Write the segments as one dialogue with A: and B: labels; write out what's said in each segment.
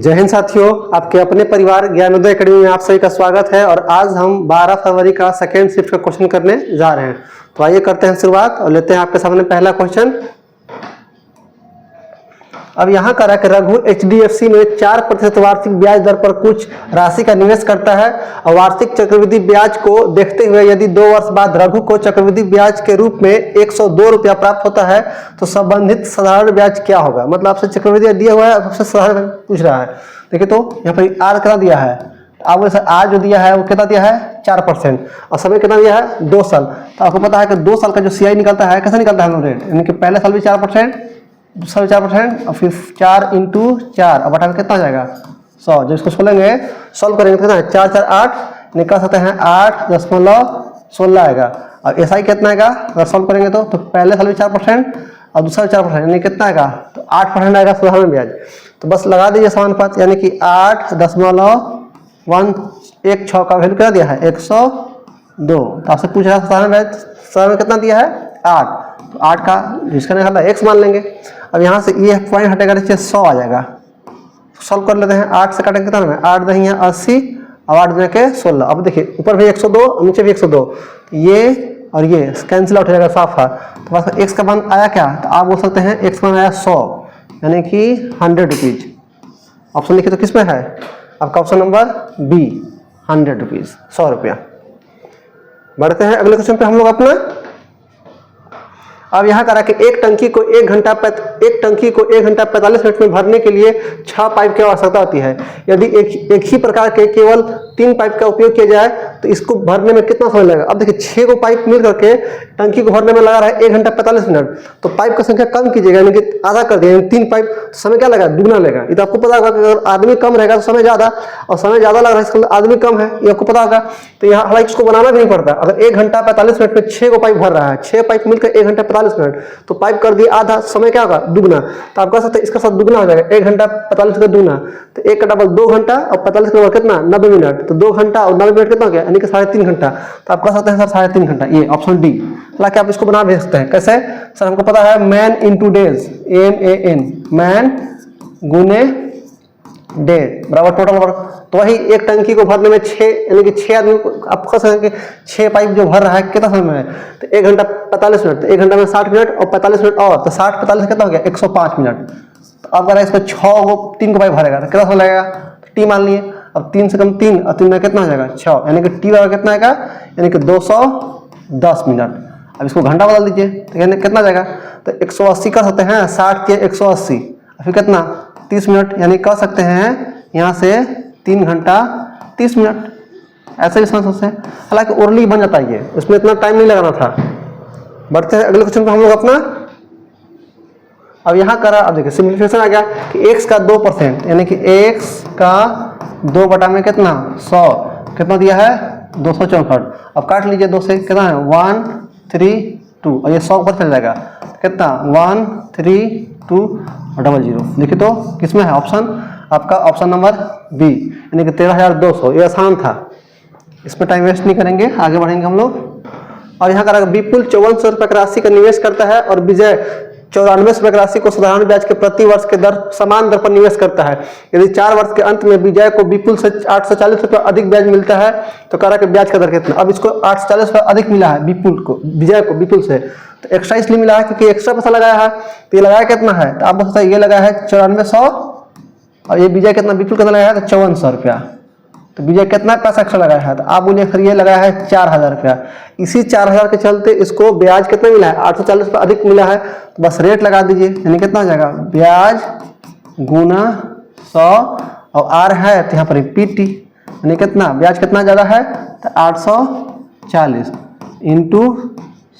A: जय हिंद साथियों, आपके अपने परिवार ज्ञानोदय अकेडमी में आप सभी का स्वागत है। और आज हम 12 फरवरी का सेकेंड शिफ्ट का क्वेश्चन करने जा रहे हैं। तो आइए करते हैं शुरुआत और लेते हैं आपके सामने पहला क्वेश्चन। अब यहाँ करा कि रघु HDFC में 4% वार्षिक ब्याज दर पर कुछ राशि का निवेश करता है और वार्षिक चक्रवृद्धि ब्याज को देखते हुए यदि 2 वर्ष बाद रघु को चक्रवृद्धि ब्याज के रूप में 102 रुपया प्राप्त होता है तो संबंधित साधारण ब्याज क्या होगा। मतलब आपसे चक्रवृद्धि दिया हुआ है, आपसे साधारण पूछ रहा है। देखिए तो यहाँ पर आर कितना दिया है, आपको आर जो दिया है वो कितना दिया है 4% और समय कितना दिया है 2 साल। तो आपको पता है कि 2 साल का जो CI निकलता है कैसे निकलता है रेट, यानी कि पहले साल भी 4%, दूसरा 4% और फिर 4 × 4 और बटा में कितना हो जाएगा 100। जब इसको खोलेंगे सॉल्व करेंगे तो कितना है 4 4 8 निकाल सकते हैं 8.16 आएगा। और SI कितना आएगा अगर सॉल्व करेंगे तो पहले साल भी 4% और दूसरा 4% यानी कितना आएगा तो 8% आएगा साधारण ब्याज। तो बस लगा दीजिए समानुपात, यानी कि 8.16 का वैल्यू कितना दिया है 102। तो आपसे पूछ रहा है साधारण ब्याज साधारण कितना दिया है 8, तो 8 का जिसका निकालना है x मान लेंगे। अब यहाँ से ये पॉइंट हटेगा नीचे 100 आ जाएगा। सॉल्व कर लेते हैं, 8 से काटेंगे कितना है 8 दही 80 और 8 दूनी के 16। अब देखिए ऊपर भी 102 नीचे भी 102, ये और ये कैंसिल आउट हो जाएगा साफ है। तो बस x का मान आया क्या, तो आप बोल सकते हैं x मान आया 100 यानी कि 100 रुपीज। ऑप्शन लिखिए तो किस में है आपका ऑप्शन नंबर बी 100 रुपीज, 100 रुपया। बढ़ते हैं अगले क्वेश्चन पे हम लोग अपना। अब यहाँ करा कि एक टंकी को 1 घंटा 45 मिनट में भरने के लिए 6 पाइप की आवश्यकता होती है। यदि एक ही प्रकार के केवल 3 पाइप का उपयोग किया जाए तो इसको भरने में कितना समय लगेगा। अब देखिए 6 को पाइप मिल करके टंकी को भरने में लगा रहा है 1 घंटा 45 मिनट, तो पाइप की संख्या कम कीजिएगा, यानी कि आधा कर दिया, 3 पाइप, समय क्या लगा दुगना लेगा। ये तो आपको पता होगा कि अगर आदमी कम रहेगा तो समय ज़्यादा, और समय ज़्यादा लग रहा है इसका आदमी कम है, ये आपको पता होगा। तो यहाँ हालांकि इसको बनाना भी नहीं पड़ता। अगर 1 घंटा 45 मिनट में 6 को पाइप भर रहा है, 6 पाइप मिलकर 1 घंटा 45 मिनट, तो पाइप कर दिया आधा, समय क्या होगा दुगना। तो आप कह सकते हैं इसका साथ दुगना हो जाएगा, 1 घंटा 45 का दुगना, तो 1 का डबल 2 घंटा और 45 का कितना 90 मिनट, तो 2 घंटा और 90 मिनट कितना हो गया यानी कि 3.5 घंटा। तो आप कह सकते हैं सर 3.5 घंटा, ये ऑप्शन डी। हालांकि आप इसको बना भी सकते हैं, कैसे सर हमको पता है man into days, MAN man गुने डे बराबर टोटल वर्क। तो वही एक टंकी को भरने में 6 यानी कि 6 आदमी आप कह सकते हैं कि 6 पाइप जो भर रहा है कितना समय है, तो 1 घंटा 45 मिनट, तो 1 घंटा में 60 मिनट और 45 मिनट और, तो 60 45 कितना हो गया 105 मिनट। तो अब अगर इसको 3 को पाइप भरेगा तो कितना समय लगेगा, टी मान लिए। अब 3 से कम 3 और 3 में कितना हो जाएगा 6, यानी कि टी बराबर कितना आएगा यानी कि 210 मिनट। अब इसको घंटा बदल दीजिए तो यानी कितना जाएगा, तो 180 कर सकते हैं, 60 के 180 फिर कितना 30 मिनट, यानी कह सकते हैं यहाँ से 3 घंटा 30 मिनट। ऐसे भी समझ सकते हैं, हालांकि ओरली बन जाता है ये, उसमें इतना टाइम नहीं लगाना था। बढ़ते हैं अगले क्वेश्चन पे हम लोग अपना। अब यहाँ करा, अब देखिए सिंप्लीफिकेशन आ गया कि x का 2%, यानी कि x का 2 बटा में कितना 100, कितना दिया है 264। अब काट लीजिए 2 से, कितना है 132 और ये 100 पर चल जाएगा, कितना 13200। देखिए तो किसमें है ऑप्शन आपका ऑप्शन नंबर बी, यानी कि 13,200। ये आसान था, इसमें टाइम वेस्ट नहीं करेंगे, आगे बढ़ेंगे हम लोग। और यहाँ का विपुल 5400 रुपये की राशि का निवेश करता है और विजय 94 रुपये की राशि को साधारण ब्याज के प्रति वर्ष के समान दर पर निवेश करता है। यदि 4 वर्ष के अंत में विजय को विपुल से 840 रुपये अधिक ब्याज मिलता है तो कह रहा कि ब्याज का दर कितना। अब इसको 840 रुपये अधिक मिला है विपुल को, विजय को विपुल से, तो एक्स्ट्रा इसलिए मिला है क्योंकि एक्स्ट्रा पैसा लगाया है। तो ये लगाया कितना है, तो आप बोल सकते हैं ये लगाया है 9400 और ये विजय कितना विपुल कितना लगाया है तो 5400 रुपया। तो विजय कितना पैसा एक्स्ट्रा लगाया है, तो आप बोलिए फिर ये लगाया है 4000 रुपया। इसी 4000 के चलते इसको ब्याज कितना मिला है 840 रुपये अधिक मिला है। तो बस रेट लगा दीजिए, यानी कितना हो जाएगा ब्याज गुना 100 और आर है तो यहाँ पर PT, यानी कितना ब्याज कितना ज़्यादा है तो 840 इंटू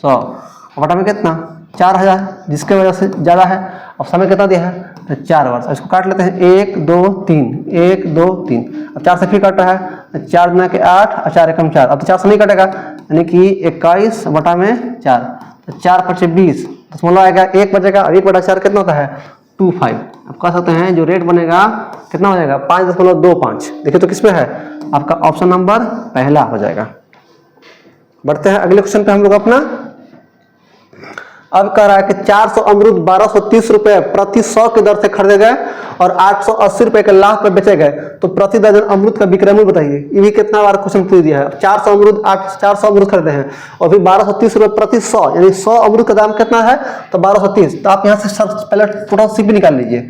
A: 100 और बटा में कितना 4000, जिसके वजह से ज़्यादा है। अब समय कितना दिया है तो 4 वर्ष। इसको काट लेते हैं 1 2 3 1 2 3। अब 4 से फिर काट रहा है, 4 गुना के 8 और 4 एकम 4। अब तो 4 से नहीं कटेगा, यानी कि 21 बटा में 4, तो 4 5 20 दशमलव आएगा, 1 बचेगा और 1 बटा 4 कितना होता है 25। अब कह सकते हैं जो रेट बनेगा कितना हो जाएगा 5.25। देखिए तो किसमें है आपका ऑप्शन नंबर पहला हो जाएगा। बढ़ते हैं अगले क्वेश्चन पे हम लोग अपना। अब कह रहा है कि 400 अमरूद 1230 रुपए प्रति 100 की दर से खरीदे गए और 880 रुपए के लाभ पर बेचे गए, तो प्रति दर्जन अमरूद का विक्रय मूल्य बताइए। ये भी कितना बार क्वेश्चन पूछ दिया है। 400 अमरूद खरीदे हैं और फिर 1230 रुपए प्रति 100, यानी 100 अमरूद का दाम कितना है, तो 1230। तो आप यहाँ से पहले टोटल सीपी निकाल लीजिए।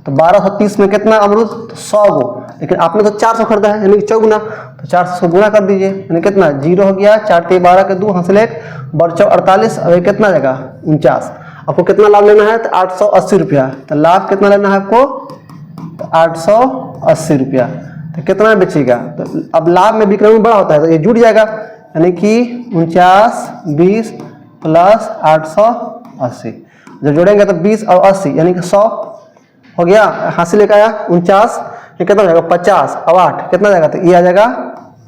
A: तो 1230 में कितना अमरूद, तो 100 गो, लेकिन आपने तो 400 खरीदा है, यानी 4 गुना, तो 400 से गुना कर दीजिए, यानी कितना 0 हो गया। 4 के 12 के 2 हासिल 1 बर्चौ 48, अब कितना जाएगा 49। आपको कितना लाभ लेना है, तो 880 रुपया। तो लाभ कितना लेना है आपको, तो 880 रुपया। तो कितना बेचेगा, तो अब लाभ में विक्रय मूल्य बड़ा होता है तो ये जुड़ जाएगा, यानी कि 49 20 प्लस 880, जब जोड़ेंगे तो 20 और 80 यानी कि 100 हो गया। हासिल लेकर आया 49, ये कितना हो जाएगा 50 और 8 कितना जाएगा, तो ये आ जाएगा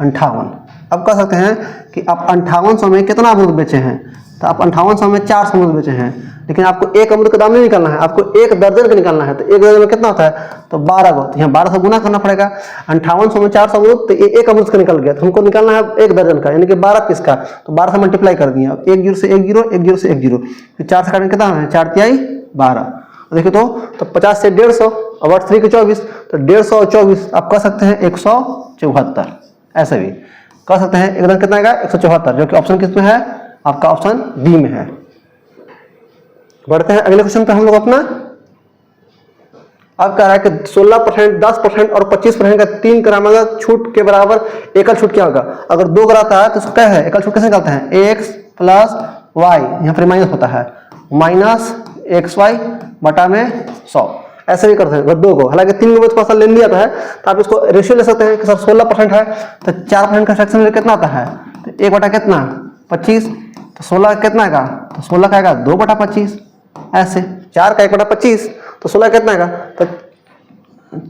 A: 58। अब कह सकते हैं कि आप 5800 में कितना अमरूद बेचे हैं, तो आप 5800 में 400 अमरूद बेचे हैं, लेकिन आपको एक अमरूद का दाम नहीं निकालना है, आपको एक दर्जन का निकालना है। तो एक दर्जन में कितना होता है, तो 12 गो, तो यहाँ 12 से गुना करना पड़ेगा। 5800 में 400 अमरूद, तो ये एक अमरूद का निकल गया, तो हमको निकालना है एक दर्जन का, यानी कि 12 पीस का, तो 12 से मल्टीप्लाई कर दिया। अब 1 0 से 1 0, 1 0 से 1 0, फिर 4 से काटने कितना है, 4 तिहाई 12। देखिए तो 50 से 150 और 3 के 24, तो 150 और 24 आप कह सकते हैं 174, ऐसे भी कह सकते हैं। एकदम कितना आएगा 174, जो कि ऑप्शन किस में है, आपका ऑप्शन बी में है। बढ़ते हैं अगले क्वेश्चन पे हम लोग अपना। अब कह रहा है कि 16%, 10% और 25% का 3 क्रमागत छूट के बराबर एकल छूट क्या होगा। अगर 2 कराता है तो उसको क्या है, एकल छूट कैसे निकालते हैं, x प्लस वाई, यहाँ पर माइनस होता है, माइनस XY बटा में 100, ऐसे भी करते हैं। अगर 2 को, हालांकि 3 में थोड़ा सा लेन दिया है तो आप इसको रेशियो ले सकते हैं कि सर 16% है तो 4% का फ्रैक्शन में कितना आता है, तो 1 बटा कितना 25, तो 16 कितना आएगा, तो 16 का आएगा 2 बटा 25, ऐसे 4 का 1 बटा 25, तो 16 कितना आएगा, तो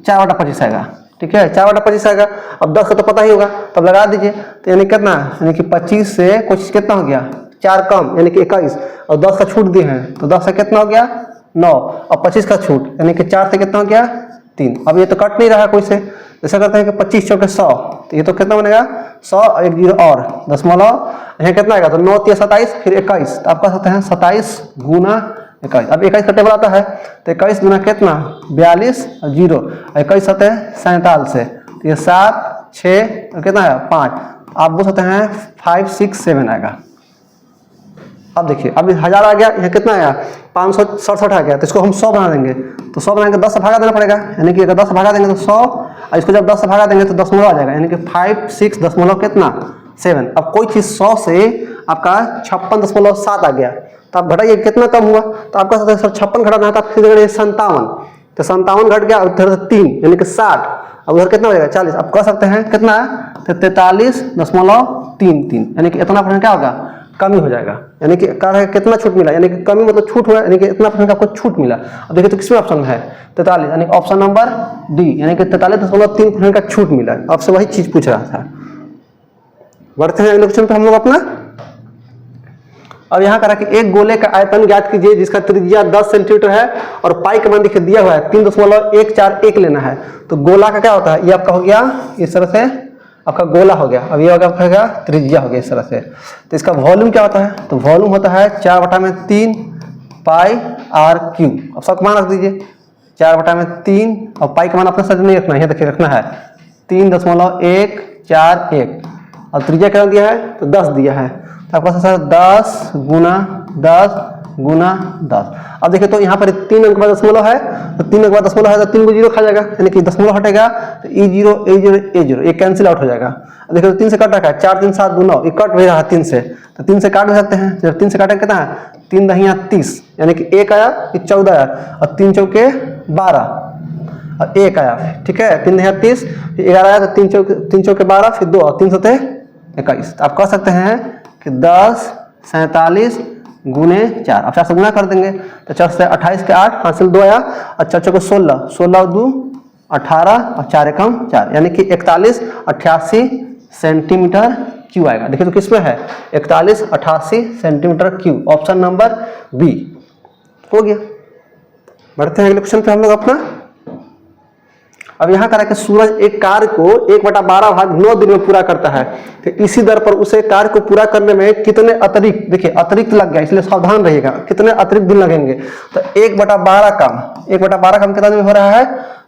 A: 4 बटा 25 आएगा। ठीक है, 4 बटा 25 आएगा। अब 10 का तो पता ही होगा, तब लगा दीजिए। तो यानी कितना, यानी कि 25 से कुछ कितना हो गया, 4 कम, यानी कि 21, और 10 का छूट दिए हैं, तो 10 से कितना हो गया 9, और 25 का छूट, यानी कि 4 से कितना हो गया 3। अब ये तो कट नहीं रहा कोई से, ऐसा करते हैं कि 25 चौके 100, तो ये तो कितना बनेगा 100 और 1 0 और दशमलव, यहाँ कितना आएगा, तो 9 3 27 फिर 21, तो आप कह सकते हैं 27 गुना 21। अब 21 का टेबल आता है, तो 21 गुना कितना 42 और 0, 21 सतह 47 से, तो ये 7 6 और कितना है 5, आप बोल सकते हैं 5 6 7 आएगा। अब देखिए, अब 1000 आ गया, यहाँ कितना आया 567 आ गया, तो इसको हम 100 बना देंगे, तो 100 बनाएंगे 10 से भागा देना पड़ेगा, यानी कि अगर 10 से भागा देंगे तो 100, और इसको जब 10 से भागा देंगे तो दशमलव आ जाएगा, यानी कि 5 6 दशमलव कितना 7। अब कोई चीज़ 100 से आपका 56.7 आ गया, तो आप घटाइए कितना कम हुआ, तो आपका सर 56 घटाना है, तो आप सीधे 57, तो 57 घट गया, उधर 3 यानी कि 60, अब उधर कितना हो जाएगा 40। आप कह सकते हैं कितना है, तो 43.33, यानी कि इतना परसेंट क्या होगा, कमी हो जाएगा। यानी कि कह रहे हैं कितना छूट मिला, यानी कि कमी मतलब छूट हुआ, यानी कि इतना परसेंट आपको छूट मिला। अब देखिए तो किसमें ऑप्शन में है 43, यानी कि ऑप्शन नंबर डी, यानी कि 43.3% का छूट मिला। आपसे वही चीज पूछ रहा था। बढ़ते हैं अगले क्वेश्चन पे हम लोग अपना। अब यहाँ करा कि एक गोले का आयतन ज्ञात कीजिए जिसका त्रिज्या 10 सेंटीमीटर है और पाई का मान देखिए दिया हुआ है 3.141 लेना है। तो गोला का क्या होता है, ये आपका हो गया इस तरह से, आपका गोला हो गया। अब ये आपका त्रिज्या हो गया इस तरह से। तो इसका वॉल्यूम क्या होता है, तो वॉल्यूम होता है 4/3 पाई आर क्यूब। अब सबका मान रख दीजिए 4/3, और पाई का मान अपने साथ नहीं रखना है, देखिए रखना है 3.141, और त्रिज्या क्या दिया है, तो 10 दिया है। तो आपका सर 10 गुना 10 गुना 10। अब देखिए तो यहाँ पर 3 अंक बाद दशमलव है, तो 3 अंक बाद दशमलव है तो 3 को 0 खा जाएगा, यानी कि दशमलव हटेगा तो E0 A0 A0 ये कैंसिल आउट हो जाएगा। अब देखिए तो 3 से कट रखा है, 4 3 7 2 9, ये कट भी रहा 3 से, तो 3 से काट भी सकते हैं। जब 3 से काटेंगे कितना है, 3 दहिया 30, यानी कि 1 आया, 14 आया, और 3 चौके 12 और 1 आया, ठीक है। 3 दहिया 30, 11 आया, तो 3 चौके 12, फिर 2 और 3 सतह 21। तो आप कह सकते हैं कि 10 47 गुने 4, अब 4 से गुना कर देंगे तो 4 से 28 के 8 हासिल 2 आया, और 4 चौके 16, 16 2 18 और 4 एकम 4, यानी कि 4188 सेंटीमीटर क्यूब आएगा। देखिए तो किसमें है 4188 centimetre cube, option number B हो गया। बढ़ते हैं अगले क्वेश्चन पे हम लोग अपना। अब यहाँ करा कि सूरज एक कार्य को 1/12 भाग 9 दिन में पूरा करता है, तो इसी दर पर उसे कार्य को पूरा करने में कितने अतिरिक्त, देखिए अतिरिक्त लग गया इसलिए सावधान रहिएगा, कितने अतिरिक्त दिन लगेंगे। तो 1/12 काम 1/12 काम कितना दिन में हो रहा है,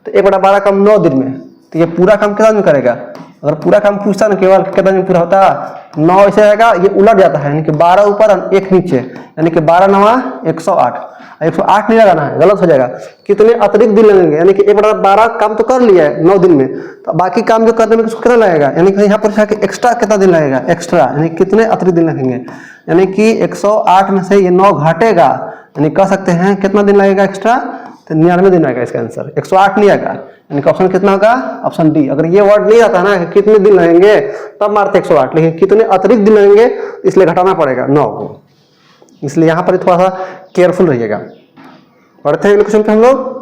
A: तो 1/12 काम 9 दिन में, तो ये पूरा काम कितना दिन करेगा। अगर पूरा काम पूछता ना केवल कितना दिन पूरा होता है, 9 ऐसे रहेगा, ये उलट जाता है, यानी कि 12 ऊपर और 1 नीचे, यानी कि 12 9 108, 108 नहीं लगाना है, गलत हो जाएगा। कितने अतिरिक्त दिन लगेंगे, यानी कि 1/12 काम तो कर लिया है 9 दिन में, तो बाकी काम जो करने में उसको कितना लगेगा, यानी कि यहाँ पर एक्स्ट्रा कितना दिन लगेगा, एक्स्ट्रा यानी कितने अतिरिक्त दिन लगेंगे, यानी कि 108 में से ये 9 घटेगा, यानी कह सकते हैं कितना दिन लगेगा एक्स्ट्रा, तो 99 दिन आएगा इसका आंसर, 108 नहीं आएगा, यानी कि ऑप्शन कितना होगा, ऑप्शन डी। अगर ये वर्ड नहीं आता ना कि कितने दिन लगेंगे तब मारते 108, लेकिन कितने अतिरिक्त दिन लगेंगे इसलिए घटाना पड़ेगा 9 को, इसलिए यहाँ पर थोड़ा सा केयरफुल रहिएगा। पढ़ते हैं क्वेश्चन पे हम लोग।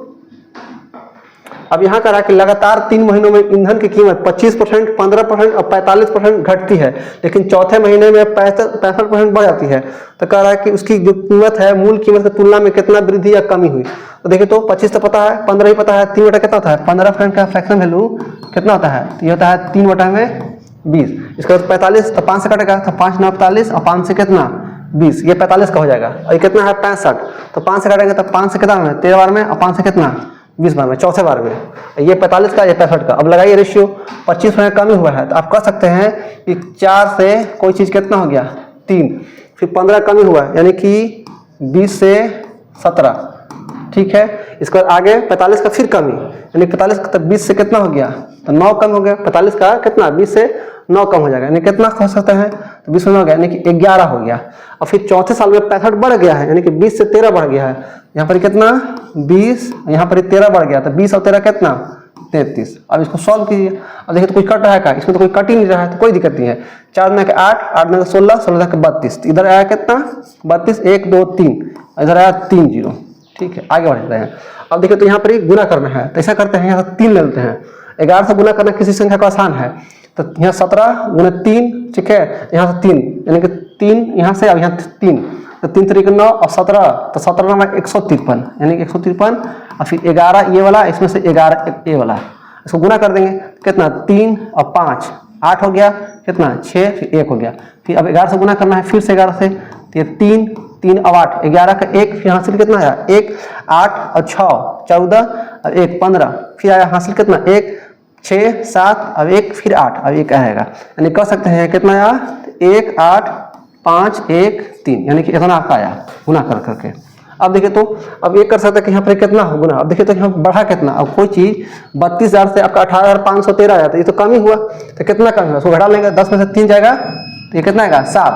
A: अब यहाँ करा कि लगातार 3 महीनों में ईंधन की कीमत 25%, 15% और 45% घटती है, लेकिन चौथे महीने में 65% बढ़ जाती है। तो कह रहा है कि उसकी जो कीमत है मूल कीमत की तुलना में कितना वृद्धि या कमी हुई। तो देखिए तो 25 तो पता है, 15 ही पता है, 3 बटा कितना होता है, 15% का फ्रैक्शन वैल्यू कितना होता है, तो ये होता है 3 बटा में 20। इसके बाद 45 तो 5 से कटेगा, तो 5 9 45 और 5 से कितना 20, ये 45 का हो जाएगा। और ये कितना है 65, तो 5 से काटेंगे तो 5 से कितना में 13 बार में, और 5 से कितना 20 बार में, चौथे बार में। ये 45 का, ये 65 का। अब लगाइए रेशियो, 25% कमी हुआ है, तो आप कह सकते हैं कि 4 से कोई चीज़ कितना हो गया 3, फिर 15 कमी हुआ है, यानी कि 20 से 17, ठीक है। इसके बाद आगे 45 का फिर कमी, यानी 45 का 20 से कितना हो गया, तो 9 कम हो गया। 45 का कितना 20 से 9 कम हो जाएगा, यानी कितना हो सकता है, तो 20 में 9 हो गया, यानी कि 11 हो गया। और फिर चौथे साल में 65 बढ़ गया है, यानी कि 20 से 13 बढ़ गया है। यहाँ पर कितना 20, यहाँ पर 13 बढ़ गया, तो 20 और 13 कितना 33। अब इसको सॉल्व कीजिए। अब देखिए तो कुछ कट रहा है का, इसमें तो कोई कट ही नहीं रहा है, तो कोई दिक्कत नहीं है। 4 में 8, 8 में 16, 16 के 32, इधर आया कितना 32, 1 2 3, इधर आया 3 0, ठीक है। आगे बढ़ रहे हैं। अब देखिए तो यहाँ पर गुना करना है, तो ऐसा करते हैं, यहाँ से 3 ले लेते हैं। 11 से गुना करना किसी संख्या को आसान है, तो यहाँ 17 गुना 3, ठीक है, यहाँ से 3, यानी कि 3 यहाँ से, अब यहाँ 3, तो 3 3 9 और 17, तो 17 में 153, यानी कि 153, और फिर 11 ये वाला, इसमें से 11 ये वाला, इसको गुना कर देंगे कितना 3 और 5 8 हो गया, कितना 6, फिर 1 हो गया। फिर अब 11 से गुना करना है, फिर से 11 से, तो ये 3 3 और 8, 11 का 1, फिर हासिल कितना आया 1, 8 और 6 14 और 1 15, फिर आया हासिल कितना 1 6 7 अब 1 फिर 8 अब 1 आएगा, यानी कह सकते हैं कितना आया 1 8 5 1 3, यानी कि इतना आपका आया गुना कर करके। अब देखिए तो अब ये कर सकते हैं कि यहाँ पर कितना हो गुना। अब देखिए तो यहाँ बढ़ा कितना, अब कोई चीज़ 32,000 से आपका 18,513 आया, तो ये तो कम ही हुआ, तो कितना कम हुआ, उसको घटा लेंगे, 10 में से 3 जाएगा, तो ये कितना आएगा 7,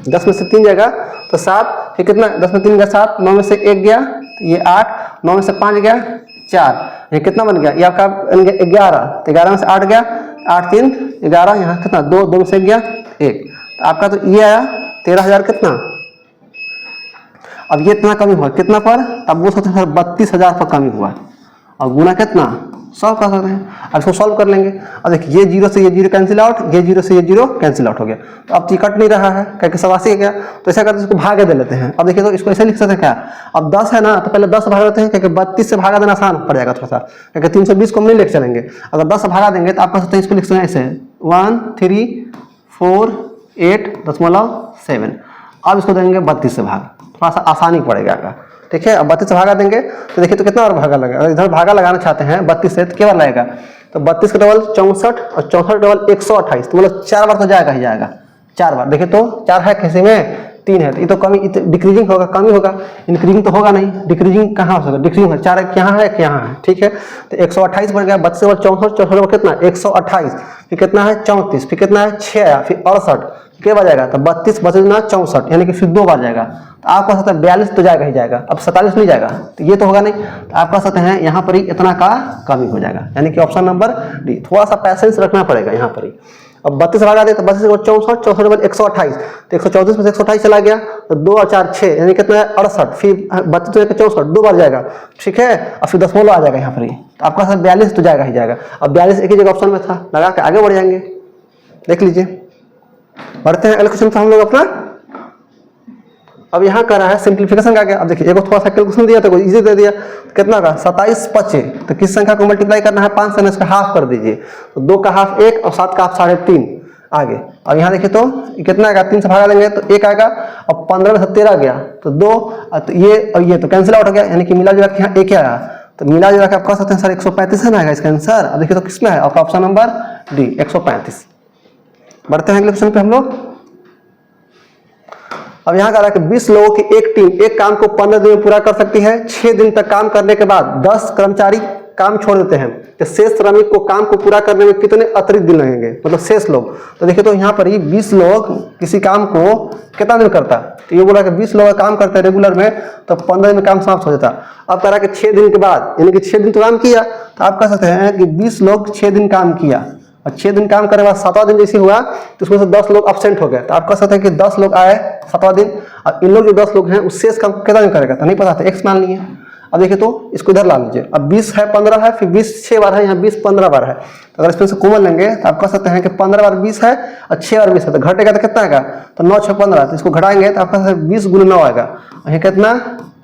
A: 10 में से 3 जाएगा तो 7, फिर कितना 10 में 3 गया 7, 9 में से 1 गया तो ये 8, 9 में से 5 गया 4, ये कितना बन गया, ये आपका बन गया 11, तो 11 में से 8 गया, 8 3 11, यहाँ कितना 2, 2 में से 1 गया 1, तो आपका तो ये आया 13,000 कितना। अब ये इतना कमी हुआ कितना पर, तब वो सोचते हैं 32,000 पर कमी हुआ, और गुना कितना सॉल्व कर सकते हैं। अब इसको सॉल्व कर लेंगे। अब देखिए ये 0 से ये 0 कैंसिल आउट, ये 0 से ये 0 कैंसिल आउट हो गया, तो अब कट नहीं रहा है क्योंकि 87 गया, तो ऐसा करते इसको भागे दे लेते हैं। अब देखिए तो इसको ऐसे लिख सकते हैं क्या, अब 10 है ना, तो पहले 10 भाग देते हैं क्योंकि 32 से भागा देना आसान पड़ जाएगा थोड़ा सा, क्योंकि 320 को हम नहीं लेके चलेंगे। अगर 10 से भागा देंगे तो आप कह सकते हैं इसको लिख सकते हैं ऐसे 134,8.7। अब इसको देंगे 32 से भाग, थोड़ा सा आसानी पड़ेगा, ठीक है। अब 32 से भागा देंगे तो देखिए तो कितना और भागा लगेगा, इधर भागा लगाना चाहते हैं 32 से तो क्या बार लगेगा, तो 32 का डबल 64 और 64 डबल 128, तो मतलब 4 बार तो जाएगा ही जाएगा, 4 बार। देखिए तो 4 है किसी में 3 है, तो ये तो कमी डिक्रीजिंग होगा, कमी होगा, इंक्रीजिंग तो होगा नहीं, डिक्रीजिंग कहाँ हो सकता है, डिक्रीजिंग 4 यहाँ है कि यहाँ है, ठीक है। तो 128 बन गया, 32 डबल 64, 64 कितना 128, फिर कितना है 34, फिर कितना है 6 आया, फिर 68, क्या बार जाएगा, तो 32 बचना 64, यानी कि फिर 2 बार जाएगा, तो आप कह सकते हैं 42 तो जाएगा ही जाएगा, अब 47 नहीं जाएगा, तो ये तो होगा नहीं, तो आप कह सकते हैं यहाँ पर ही इतना का कमी हो जाएगा, यानी कि ऑप्शन नंबर डी। थोड़ा सा पैसेंस रखना पड़ेगा यहाँ पर ही। अब 32 भागा दे तो 32 64, 64 डबल 128, तो 134 में से 128 चला गया, तो 2 और 4 6, यानी कितना है 68, फिर 32 में 64 2 बार जाएगा, ठीक है, और फिर दशमलव आ जाएगा यहाँ पर ही, तो आपका 42 तो जाएगा ही जाएगा। अब 42 एक ही जगह ऑप्शन में था, लगा के आगे बढ़ जाएंगे। देख लीजिए, बढ़ते हैं अगले क्वेश्चन पर हम लोग अपना। अब यहाँ कर रहा है सिंप्लीफिकेशन का क्या, अब देखिए एगो थोड़ा सा कैलकुलेशन दिया तो इजी दे दिया, तो कितना का 27 25, तो किस संख्या को मल्टीप्लाई करना है 5 से, इसका हाफ कर दीजिए, तो 2 का हाफ 1 और 7 का हाफ 3.5 आगे। अब यहाँ देखिए तो कितना आएगा, 3 से भागा लेंगे तो 1 आएगा, अब 15 में से 13 गया तो 2, तो ये और ये तो कैंसिल आउट हो गया, यानी कि मिला जुला के यहाँ 1 आया, तो मिला जुला के आप कह सकते हैं सर 135 है ना आएगा इसका आंसर। अब देखिए तो किसमें है आपका ऑप्शन नंबर डी 135। बढ़ते हैं अगले क्वेश्चन पे हम लोग। अब यहाँ कह रहा है कि 20 लोगों की एक टीम एक काम को 15 दिन में पूरा कर सकती है। 6 दिन तक काम करने के बाद 10 कर्मचारी काम छोड़ देते हैं, तो शेष श्रमिक को काम को पूरा करने में कितने अतिरिक्त दिन लगेंगे, मतलब शेष लोग। तो देखिए तो यहाँ पर ही 20 लोग किसी काम को कितना दिन करता, तो ये बोला कि 20 लोग काम करते हैं रेगुलर में, तो 15 दिन में काम समाप्त हो जाता। अब कह रहा है कि 6 दिन के बाद, यानी कि 6 दिन तो काम किया, तो आप कह सकते हैं कि 20 लोग 6 दिन काम किया और 6 दिन काम करने के बाद 7वां दिन जैसे हुआ तो उसमें से 10 लोग एब्सेंट हो गए, तो आप कह सकते हैं कि 10 लोग आए 7वां दिन, और इन लोग जो 10 लोग हैं उस शेष काम कितना दिन करेगा, तो नहीं पता था, एक्स मान लिए। अब देखिए तो इसको इधर ला लीजिए, अब 20 है 15 है, फिर 20 6 बार है, यहाँ 20 15 बार है, तो अगर इसमें से कॉमन लेंगे तो आप कह सकते हैं कि 15 बार 20 है और 6 बार 20 है, तो घटेगा तो कितना आएगा, तो 9 6 15, तो इसको घटाएंगे तो आप कह सकते हैं 20 गुने 9 आएगा, और यहाँ कितना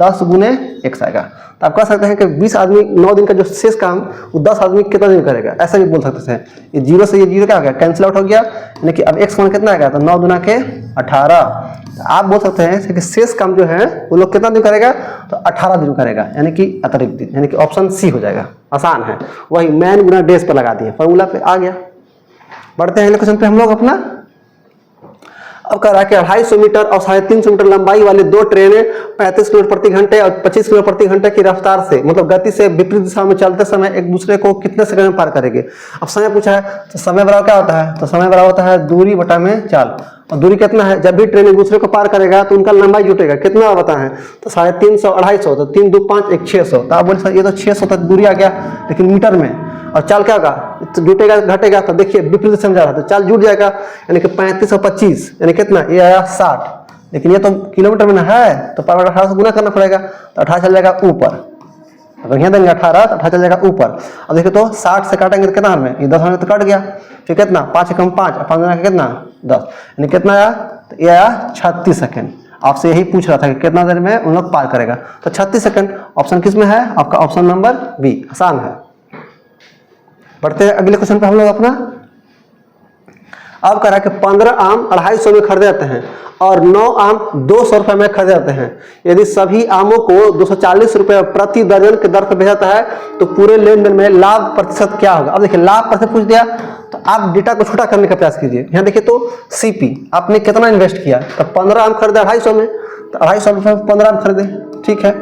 A: 10 गुने x आएगा। तो आप कह सकते हैं कि 20 आदमी 9 दिन का जो शेष काम वो 10 आदमी कितना दिन करेगा, ऐसा भी बोल सकते हैं। ये 0 से ये 0 क्या हो गया, कैंसिल आउट हो गया, यानी कि अब x मान कितना आएगा, तो 9 दुना के 18। आप बोल सकते हैं कि शेष काम जो है वो लोग कितना दिन करेगा, तो 18 दिन करेगा, यानी कि अतिरिक्त दिन, यानी कि ऑप्शन सी हो जाएगा। आसान है, वही मैन गुना डेज पर लगा दिए, फॉर्मूला पे आ गया। बढ़ते हैं अगले क्वेश्चन पे हम लोग अपना। अब कह रहा है कि 250 मीटर और 350 मीटर लंबाई वाली 2 ट्रेनें 35 किलोमीटर प्रति घंटे और 25 किलोमीटर प्रति घंटे की रफ्तार से, मतलब गति से विपरीत दिशा में चलते समय एक दूसरे को कितने सेकंड में पार करेंगे। अब समय पूछा है, तो समय बराबर क्या होता है, तो समय बराबर होता है दूरी बटा में चाल, और दूरी कितना है, जब भी ट्रेन एक दूसरे को पार करेगा तो उनका लंबाई जुटेगा, कितना बता है, तो 350 250, तो 3 2 5 1 600, तो आप बोले सर ये तो 600 तक दूरी आ गया, लेकिन मीटर में, और चाल क्या होगा, तो जुटेगा घटेगा, तो देखिए विपरीत दिशा में जा रहा है तो चाल जुट जाएगा, यानी कि 35 और 25 यानी कितना, ये आया 60, लेकिन ये तो किलोमीटर में ना है, तो 18 से गुना करना पड़ेगा, तो 18 चल जाएगा ऊपर, अगर यहाँ देंगे 18 तो 18 चल जाएगा ऊपर। अब देखिए तो 60 से काटेंगे तो कितना में, ये 10 में तो कट गया, फिर कितना 5 कम 5 और 5 कितना 10, यानी कितना आया, तो ये आया 36 सेकंड। आपसे यही पूछ रहा था कि कितना देर में उन लोग पार करेगा, तो 36 सेकंड ऑप्शन किस में है, आपका ऑप्शन नंबर बी, आसान है। बढ़ते हैं अगले क्वेश्चन पे हम लोग अपना। अब कह रहा है कि 15 आम 250 में खरीदे जाते हैं और 9 आम 200 रुपये में खरीदे जाते हैं। यदि सभी आमों को 240 रुपये प्रति दर्जन के दर पर बेचा जाता है तो पूरे लेन देन में लाभ प्रतिशत क्या होगा। अब देखिए लाभ प्रतिशत पूछ दिया, तो आप डेटा को छोटा करने का प्रयास कीजिए। यहाँ देखिए तो सीपी आपने कितना इन्वेस्ट किया, तो 15 आम खरीदे 250 में, तो 250 रुपये में 15 आम खरीदे, ठीक है।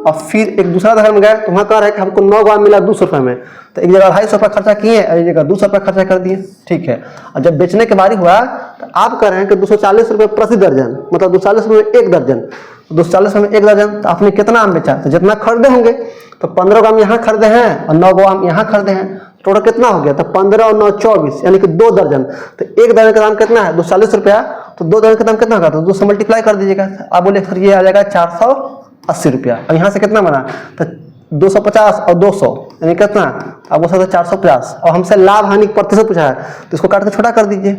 A: और फिर एक दूसरा दर में गए तो वहाँ कह रहा है कि हमको 9 आम मिला 200 रुपये में, तो एक जगह 250 रुपये खर्चा किए और एक जगह 200 रुपये खर्चा कर दिए, ठीक है। और जब बेचने की बारी हुआ तो आप कह रहे हैं कि 240 रुपये प्रति दर्जन, मतलब 240 रुपये में 1 दर्जन, 240 रुपये में 1 दर्जन, तो आपने कितना आम बेचा, तो जितना खरीदे होंगे, तो 15 आम यहाँ खरीदे हैं और 9 आम यहाँ खरीदे हैं, टोटल कितना हो गया, तो 15 और 9 24, यानी कि 2 दर्जन। तो 1 दर्जन का दाम कितना है 240 रुपया, तो 2 दर्जन का दाम कितना होगा, तो 200 मल्टीप्लाई कर दीजिएगा। आप बोले सर ये आ जाएगा 480 रुपया, और यहाँ से कितना बना, तो 250 और 200 यानी कितना, आप बोल सकते 450, और हमसे लाभ हानि प्रतिशत पूछा है तो इसको काट के छोटा कर दीजिए,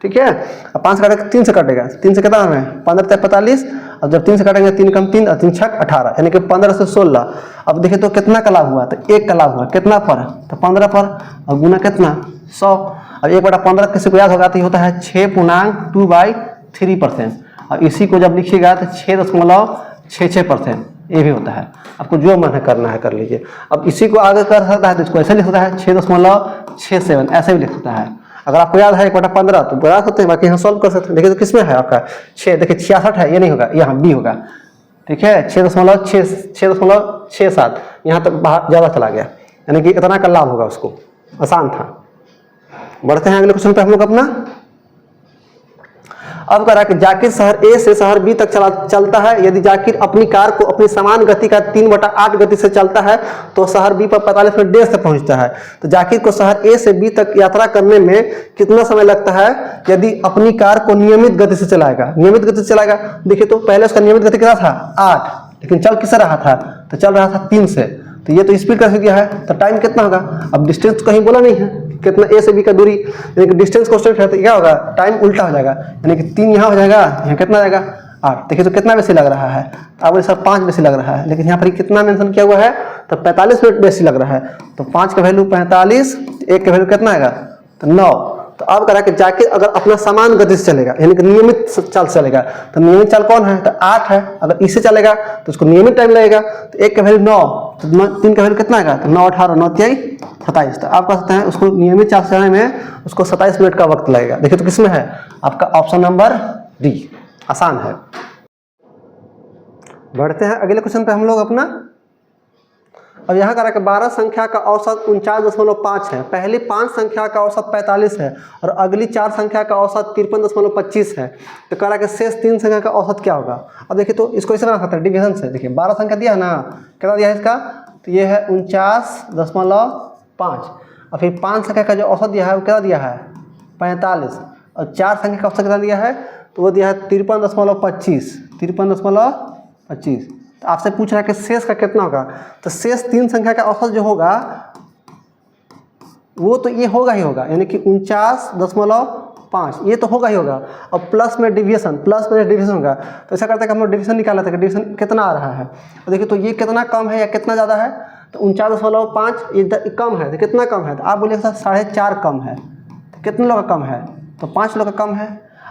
A: ठीक है। अब 5 काटेगा 3 से काटेगा, 3 से कितना है 15 से 45, और जब 3 से काटेंगे 3 कम 3 और 3 6 18, यानी कि 15 से 16। अब देखिए तो कितना का लाभ हुआ, तो 1 का लाभ हुआ, कितना पर, तो 15 पर, और गुना कितना 100। अब 1/15 किसी को याद होगा तो ये होता है 6.2/3%, और इसी को जब लिखिएगा तो 6.66%, ये भी होता है। आपको जो मन है करना है कर लीजिए। अब इसी को आगे कर सकता है तो इसको ऐसे लिख सकता है 6.67, ऐसे भी लिख सकता है। अगर आपको याद है 1/15 तो बता सकते हैं, बाकी यहाँ सॉल्व कर सकते हैं। देखिए तो किसमें है आपका 6, देखिए 66 है, ये नहीं होगा, यहाँ बी होगा, ठीक है। 6.67 यहाँ तक बाहर ज़्यादा चला गया, यानी कि इतना का लाभ होगा उसको, आसान था। बढ़ते हैं अगले क्वेश्चन पे हम लोग अपना। अब कह रहा है कि जाकिर शहर ए से शहर बी तक चलता है। यदि जाकिर अपनी कार को अपनी समान गति का 3/8 गति से चलता है तो शहर बी पर 45 मिनट देर से पहुंचता है। तो जाकिर को शहर ए से बी तक यात्रा करने में कितना समय लगता है यदि अपनी कार को नियमित गति से चलाएगा। नियमित गति से चलाएगा, देखिए तो पहले उसका नियमित गति कितना था 8, लेकिन चल किससे रहा था, तो चल रहा था 3 से, तो ये तो स्पीड कर दिया है, तो टाइम कितना होगा। अब डिस्टेंस कहीं बोला नहीं है कितना ए से बी का दूरी, यानी कि डिस्टेंस कांस्टेंट है तो क्या होगा, टाइम उल्टा हो जाएगा, यानी कि 3 यहाँ हो जाएगा, यहाँ कितना जाएगा 8। देखिए तो कितना बेसी लग रहा है, तो आप सर 5 बेसी लग रहा है, लेकिन यहाँ पर कितना मेंशन किया हुआ है, तो 45 मिनट बेसी लग रहा है। तो 5 का वैल्यू 45, 1 का वैल्यू कितना आएगा, तो 9। तो अब करा कि जाके अगर अपना समान गति से चलेगा, यानी कि नियमित चाल से चलेगा, तो नियमित चाल कौन है, तो 8 है। अगर इससे चलेगा तो उसको नियमित टाइम लगेगा, तो 1 का वैल्यू 9, तो 3 का वैल्यू कितना आएगा, तो 9 18 9 3 27। तो आप कह सकते हैं उसको नियमित चाल से चलने में उसको 27 मिनट का वक्त लगेगा। देखिए तो किसमें है, आपका ऑप्शन नंबर डी, आसान है। बढ़ते हैं अगले क्वेश्चन पे हम लोग अपना। अब यहाँ करा कि 12 संख्या का औसत 49.5 है, पहली 5 संख्या का औसत 45 है और अगली 4 संख्या का औसत 53.25 है। तो करा कि शेष 3 संख्या का औसत क्या होगा। अब देखिए तो इसको ऐसे बना सकते हैं डिवीजन से। देखिए 12 संख्या दिया है ना, कितना दिया है इसका, तो ये है 49.5 और फिर 5 संख्या का जो औसत दिया है वो कितना दिया है, 45, और 4 संख्या का औसत कितना दिया है, तो वो दिया है 53.25। 53.25। तो आपसे पूछ रहा है कि शेष का कितना होगा, तो शेष 3 संख्या का औसत जो होगा वो तो ये होगा ही होगा, यानी कि 49.5 ये तो होगा ही होगा। और प्लस में डिवीजन, प्लस में डिवीजन होगा, तो ऐसा करते हैं कि हम लोग डिवीजन निकाल लेते हैं कि डिवीजन कितना आ रहा है। तो देखिए तो ये कितना कम है या कितना ज़्यादा है, तो 49.5 ये कम है, तो कितना कम है, तो आप बोलिए सर 4.5 कम है। तो कितने लोग का कम है, तो 5 लोग का कम है।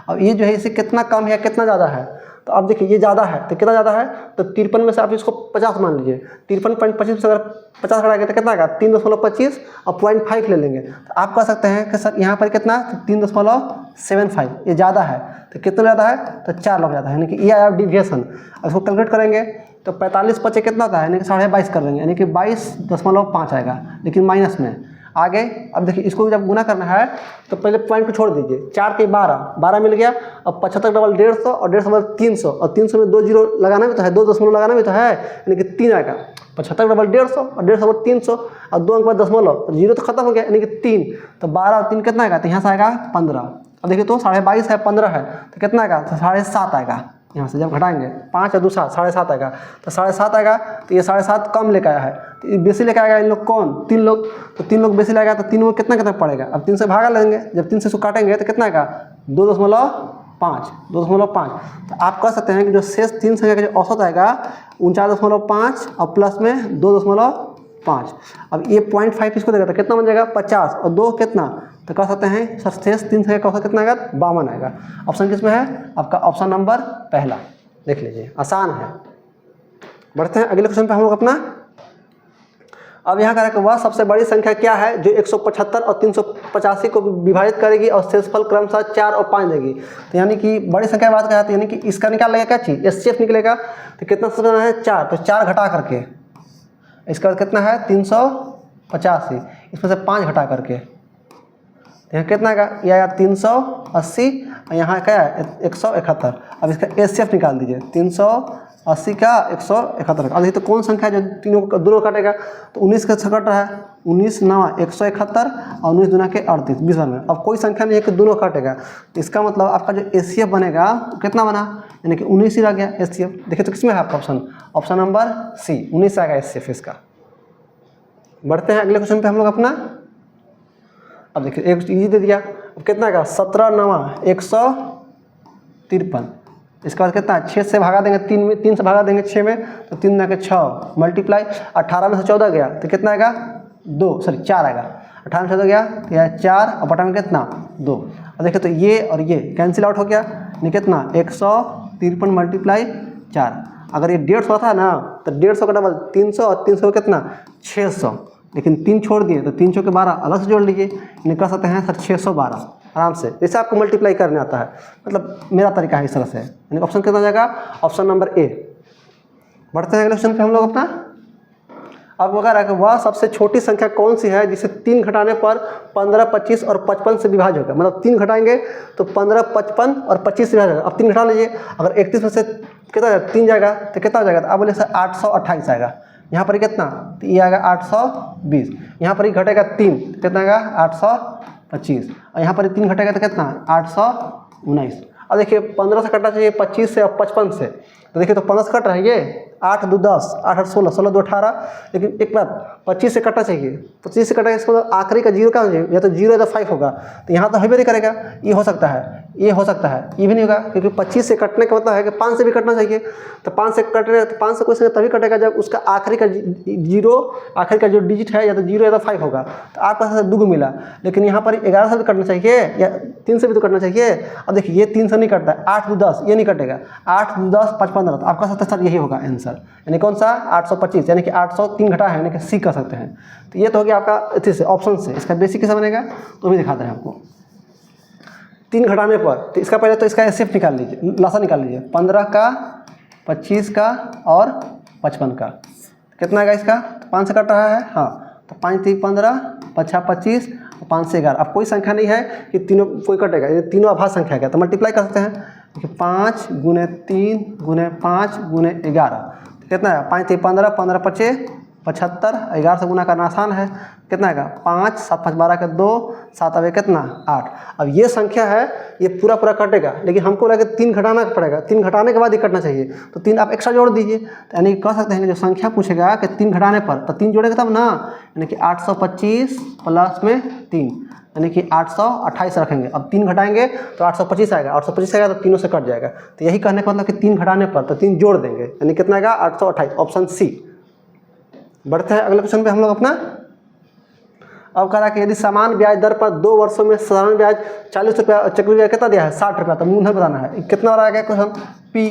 A: अब ये जो है इसे कितना कम है या कितना ज़्यादा है, तो आप देखिए ये ज़्यादा है, तो कितना ज़्यादा है, तो 53 में से आप इसको 50 मान लीजिए। 53.25 से अगर 50 हटाएंगे तो कितना आएगा, 3.25 और 0.5 ले लेंगे। तो आप कह सकते हैं कि सर यहाँ पर कितना, तो 3.75 ये ज़्यादा है। तो कितना ज़्यादा है, तो 4 लोग ज़्यादा है, यानी कि ये आया डिविएशन। इसको कैलकुलेट करेंगे तो 45 बचे कितना होता है, यानी कि 22.5 कर देंगे, यानी कि 22.5 आएगा, लेकिन माइनस में आगे। अब देखिए इसको जब गुना करना है तो पहले पॉइंट को छोड़ दीजिए, 4 के 12 मिल गया। अब 75 डबल 150 और 150 डबल 300 और 300 में 2 जीरो लगाना भी तो है, 2 दशमलव लगाना भी तो है, यानी कि 3 आएगा। 75 डबल 150 और 150 डबल 300 और 2 अंक बाद दशमलव, जीरो तो खत्म हो गया, यानी कि 3। तो 12 और 3 कितना आएगा, तो यहाँ से आएगा 15। अब देखिए तो 22.5 है, 15 है, तो कितना आएगा, तो 7.5 आएगा। यहाँ से जब घटाएंगे 5 और 2 7, 7.5 आएगा। तो 7.5 आएगा, तो ये 7.5 कम लेकर आया है, तो ये बेसी लेकर आएगा इन लोग कौन, 3 लोग। तो 3 लोग बेसी लाएगा, तो 3 में कितना कितना पड़ेगा। अब 3 से भागा लेंगे, जब 3 से इसको काटेंगे तो कितना आएगा, 2.5। तो आप कह सकते हैं कि जो शेष 3 संख्या का जो औसत आएगा 49.5 और प्लस में 2.5। अब ये 0.5 इसको देगा तो कितना बन जाएगा, 50 और 2 कितना, तो कह सकते हैं सर शेष 3 संख्या का औसत कितना आएगा, 52 आएगा। ऑप्शन किसमें है, आपका ऑप्शन नंबर पहला, देख लीजिए आसान है। बढ़ते हैं अगले क्वेश्चन पे हम लोग अपना। अब यहाँ करें कि वह सबसे बड़ी संख्या क्या है जो 175 और 385 को विभाजित करेगी और शेषफल क्रमशः 4 और 5 देगी। तो यानी कि बड़ी संख्या की बात करते हैं, यानी कि इसका निकाल लेगा क्या चीज़, एचसीएफ निकलेगा। तो कितना सबसे है, 4, तो 4 घटा करके इसका कितना है 385, इसमें से 5 घटा करके यहाँ कितना आएगा, ये आएगा 380 और यहाँ क्या है 171। अब इसका एचसीएफ निकाल दीजिए, 380 का 171। अब देखिए तो कौन संख्या जो तीनों को दोनों काटेगा, तो 19 का कट रहा है, 19 9 171 और 19 दूना के 38, 20 में। अब कोई संख्या नहीं है कि दोनों काटेगा, तो इसका मतलब आपका जो एचसीएफ बनेगा कितना बना, यानी कि 19 ही रह गया एचसीएफ। देखिए तो किसमें है आपका ऑप्शन, ऑप्शन नंबर सी, 19 आएगा एचसीएफ इसका। बढ़ते हैं अगले क्वेश्चन पे हम लोग अपना। अब देखिए एक इजी दे दिया, अब कितना आएगा 17 9 153। इसका बाद कितना है, 6 से भागा देंगे 3 से भागा देंगे 6 में, तो 3 ना के 6 मल्टीप्लाई 18 में से 14 गया तो कितना आएगा 4 आएगा। 18 में 14 गया तो यह 4 और बटा में कितना 2। और देखिए तो ये और ये कैंसिल आउट हो गया, नहीं कितना 153 मल्टीप्लाई 4। अगर ये 150 था ना तो 150 का डबल 300 और 300 कितना 600, लेकिन 3 छोड़ दिए तो 3 के 12 अलग से जोड़ लीजिए, निकल सकते हैं सर 612 आराम से। जैसे आपको मल्टीप्लाई करने आता है, मतलब मेरा तरीका है इस तरह से, यानी ऑप्शन कितना जाएगा, ऑप्शन नंबर ए। बढ़ते हैं अगले क्वेश्चन पे हम लोग अपना। अब अगर है वह सबसे छोटी संख्या कौन सी है जिसे 3 घटाने पर 15 25 और 55 से विभाज्य होगा। मतलब 3 घटाएंगे तो 15 55 और 25 से विभाज्य होगा। अब 3 घटा लीजिए, अगर 31 में से कितना 3 जाएगा तो कितना हो जाएगा, तो आप बोले सर 828 आएगा। यहाँ पर कितना, तो ये आएगा 820। यहाँ पर ही घटेगा 3 कितना आएगा 825 और यहाँ पर 3 घटेगा तो कितना 819। अब देखिए 15 से कटना चाहिए 25 से और 55 से, तो देखिए तो 15 से कट रहा है ये, 8 2 10, 8 8 16, 16 2 18, लेकिन एक बात 25 से कटना चाहिए, 25 से कटेगा, इसको आखिरी का जीरो क्या हो जाएगा, या तो 0 या तो 5 होगा, तो यहाँ तो भी नहीं करेगा, ये हो सकता है, ये हो सकता है, ये भी नहीं होगा, क्योंकि 25 से कटने का मतलब है कि 5 से भी कटना चाहिए, तो 5 से कट रहे तो 5 से क्वेश्चन तभी कटेगा जब उसका आखिरी का जीरो, आखिरी का जो डिजिट है या तो 0 या तो 5 होगा, तो आपका पास 2 मिला, लेकिन यहाँ पर 11 से भी कटना चाहिए या 3 से भी तो कटना चाहिए। अब देखिए ये 3 से नहीं कटता है, 8 2 10 ये नहीं कटेगा, 8 2 10 5 15, तो आपका सकता है सर यही होगा आंसर, यानी कौन सा 825, यानी कि 803 घटा है, यानी कि सी कर सकते हैं। तो ये तो हो गया आपका इसी से ऑप्शन से। इसका बेसिक कैसा बनेगा तो भी दिखाते हैं आपको। 3 घटाने पर तो इसका पहले तो इसका एसएफ निकाल लीजिए, लासा निकाल लीजिए, 15 का 25 का और 55 का कितना आएगा इसका, तो 5 से कट रहा है, हाँ, तो 5 3 15, 5 25, 5 से 11। अब कोई संख्या नहीं है कि तीनों कोई कटेगा, ये तीनों आभास संख्या है, तो मल्टीप्लाई कर सकते हैं, 5 गुने 3 गुने 5 गुने 11 कितना है, 5 3 15, 15 25 75, 11 से गुना करना आसान है, कितना आएगा 5 7 5 12 के 2 7 अब कितना 8। अब ये संख्या है, ये पूरा पूरा कटेगा, लेकिन हमको लगे 3 घटाना पड़ेगा, 3 घटाने के बाद ही कटना चाहिए, तो 3 आप एक्स्ट्रा जोड़ दीजिए, तो यानी कह सकते हैं कि जो संख्या पूछेगा कि 3 घटाने पर, तो 3 जोड़ेगा तब ना, यानी कि 825 प्लस में 3, यानी कि 828 रखेंगे। अब 3 घटाएंगे तो 825 आएगा, 825 आएगा तो तीनों से कट जाएगा, तो यही कहने का मतलब कि 3 घटाने पर तो 3 जोड़ देंगे, यानी कितना आएगा 828, ऑप्शन सी। बढ़ते हैं अगले क्वेश्चन पे हम लोग अपना। अब कह रहा है कि यदि समान ब्याज दर पर 2 वर्षों में साधारण ब्याज 40 रुपया, चक्रवृद्धि ब्याज कितना दिया है 60 रुपया, तो मूलधन बताना है, कितना आ गया क्वेश्चन पी,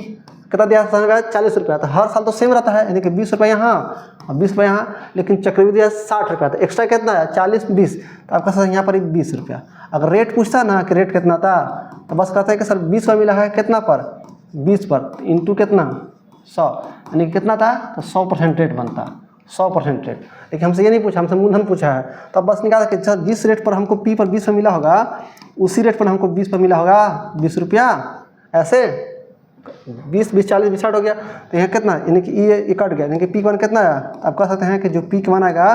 A: कितना दिया है साधारण ब्याज 40 रुपया, तो हर साल तो सेम रहता है, यानी कि 20 रुपये यहाँ और 20 रुपये यहाँ, लेकिन चक्रवृद्धि ब्याज 60 रुपया, तो एक्स्ट्रा कितना है 40 20, तो आपका सर यहाँ पर 20 रुपया। अगर रेट पूछता ना कि रेट कितना था, तो बस कहते हैं कि सर 20 का मिला है कितना पर 20 पर, इंटू कितना 100, यानी कि कितना था, तो 100% रेट बनता, 100% रेट। लेकिन हमसे ये नहीं पूछा, हमसे मूलधन पूछा है, तो अब बस निकाला कि सर जिस रेट पर हमको पी पर 20 पर मिला होगा, उसी रेट पर हमको 20 पर मिला होगा 20 रुपया, ऐसे 20 20 40 60 हो गया, तो यहाँ कितना, यानी कि ये कट गया, यानी कि पी का मान कितना आया, तो आप कह सकते हैं कि जो पी का मान आएगा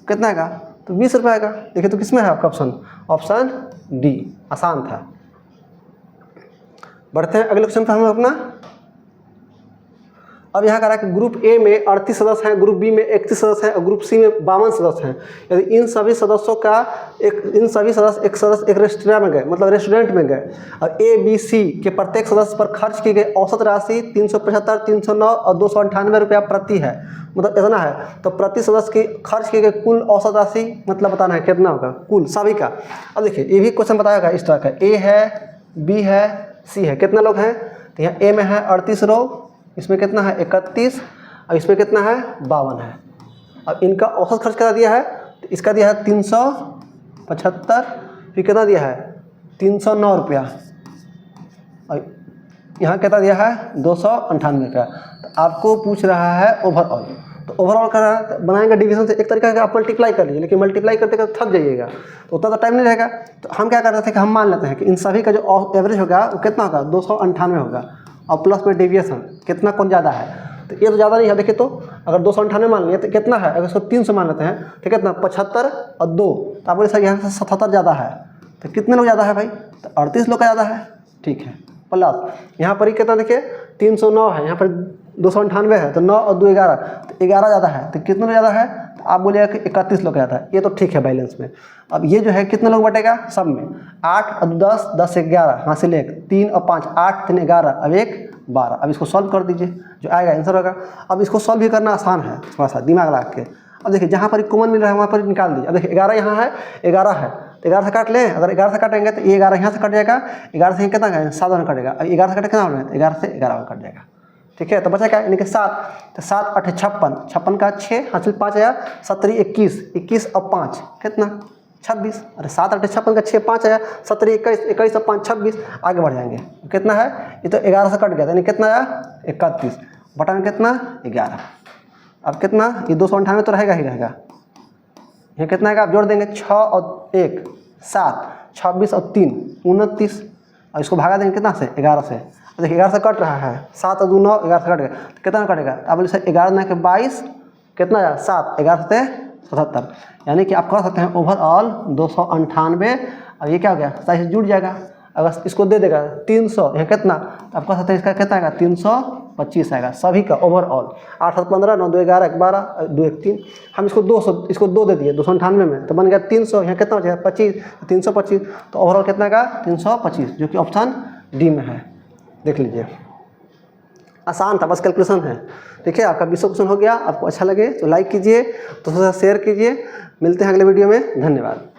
A: कितना आएगा, तो 20 रुपये आएगा। देखिए तो किसमें है आपका ऑप्शन, ऑप्शन डी, आसान था। बढ़ते हैं अगले क्वेश्चन पर हम अपना। अब यहाँ कह रहा है कि ग्रुप ए में 38 सदस्य हैं, ग्रुप बी में 31 सदस्य हैं और ग्रुप सी में 52 सदस्य हैं। यदि इन सभी सदस्य एक रेस्टोरेंट में गए, मतलब रेस्टोरेंट में गए, और ए बी सी के प्रत्येक सदस्य पर खर्च की गई औसत राशि 375, 309 और 298 रुपया प्रति है, मतलब इतना है, तो प्रति सदस्य की खर्च की गई कुल औसत राशि मतलब बताना है कितना होगा कुल सभी का। अब देखिए ये भी क्वेश्चन बताएगा इस तरह का, ए है, बी है, सी है, कितना लोग हैं, तो यहाँ ए में है 38 रो, इसमें कितना है 31 और इसमें कितना है 52 है। अब इनका औसत खर्च कितना दिया है, तो इसका दिया है 375, फिर कितना दिया है 309 रुपया, और यहाँ कितना दिया है 298 रुपया। तो आपको पूछ रहा है ओवरऑल, तो ओवरऑल का बनाएंगे डिवीजन से, एक तरीका है आप मल्टीप्लाई कर लीजिए, लेकिन मल्टीप्लाई करते करते थक जाइएगा तो उतना तो टाइम नहीं रहेगा। तो हम क्या कर रहे थे कि हम मान लेते हैं कि इन सभी का जो एवरेज होगा वो कितना होगा 298 होगा, और प्लस में डेविएशन कितना कौन ज़्यादा है, तो ये तो ज़्यादा नहीं है। देखिए तो अगर 298 मान लिया तो कितना है, अगर इसको 3 से मान लेते हैं तो कितना 75 और 2, तो आप बोले सर यहाँ से 77 ज़्यादा है, तो कितने लोग ज़्यादा है भाई, तो 38 लोग का ज़्यादा है, ठीक है। प्लस यहाँ पर ही कितना देखिए 309 है, यहाँ पर 298 है, तो 9 और 2 11, तो 11 ज़्यादा है, तो कितने लोग ज़्यादा है, तो आप बोलिएगा कि 31 लोग ज़्यादा है, ये तो ठीक है बैलेंस में। अब ये जो है कितने लोग बटेगा सब में, 8 और 10, 10 से 11 हासिल 1, 3 और 5 8 3 11, अब 1 12। अब इसको सॉल्व कर दीजिए, जो आएगा आंसर होगा। अब इसको सॉल्व भी करना आसान है, थोड़ा सा दिमाग लगा के। अब देखिए जहाँ पर कॉमन मिल रहा है वहाँ पर निकाल दीजिए। अब देखिए 11 यहाँ है, 11 है, तो 11 से काट लें, अगर 11 से काटेंगे तो ये 11 यहाँ से कट जाएगा, 11 से कितना 7 में कटेगा, अब 11 से कटे कितना हो, 11 से 11 में कट जाएगा, ठीक है। तो बचा क्या, यानी कि 7, तो 7 8 56, 56 का 6 हासिल 5 आया, 17 21, 21 और 5 कितना 26, अरे 7 8 56 का 6 5 आया, 17 21, 21 और 5 26, आगे बढ़ जाएंगे, कितना है, ये तो 11 से कट गया, यानी कितना आया 31, बटा में कितना 11। अब कितना, ये 298 तो रहेगा ही रहेगा, ये कितना आएगा, आप जोड़ देंगे 6 और 1 7, 26 और 3 29, और इसको भागा देंगे कितना से 11 से। देखिए 11 से कट रहा है, 7 और 2 9, 11 से कट गया, तो कितना कटेगा, अब बोले सर 11 9 के 22, कितना आया 7, 11 से 77, यानी कि आप कह सकते हैं ओवरऑल 298। अब ये क्या हो गया, साइज जुड़ जाएगा, अगर इसको दे देगा 300, यहाँ कितना, तो आप कह सकते हैं इसका कितना आएगा 325 आएगा सभी का ओवरऑल। 8 7 15, 9 2 11, 12 2 1 3, हम इसको 200, इसको 2 दे दिए 298 में, तो बन गया 300। यहाँ कितना बचेगा 25, 325, तो ओवरऑल कितना का 325, जो कि ऑप्शन डी में है। देख लीजिए, आसान था, बस कैलकुलेशन है। ठीक है, आपका 20 क्वेश्चन हो गया। आपको अच्छा लगे तो लाइक कीजिए, दोस्तों से शेयर कीजिए। मिलते हैं अगले वीडियो में, धन्यवाद।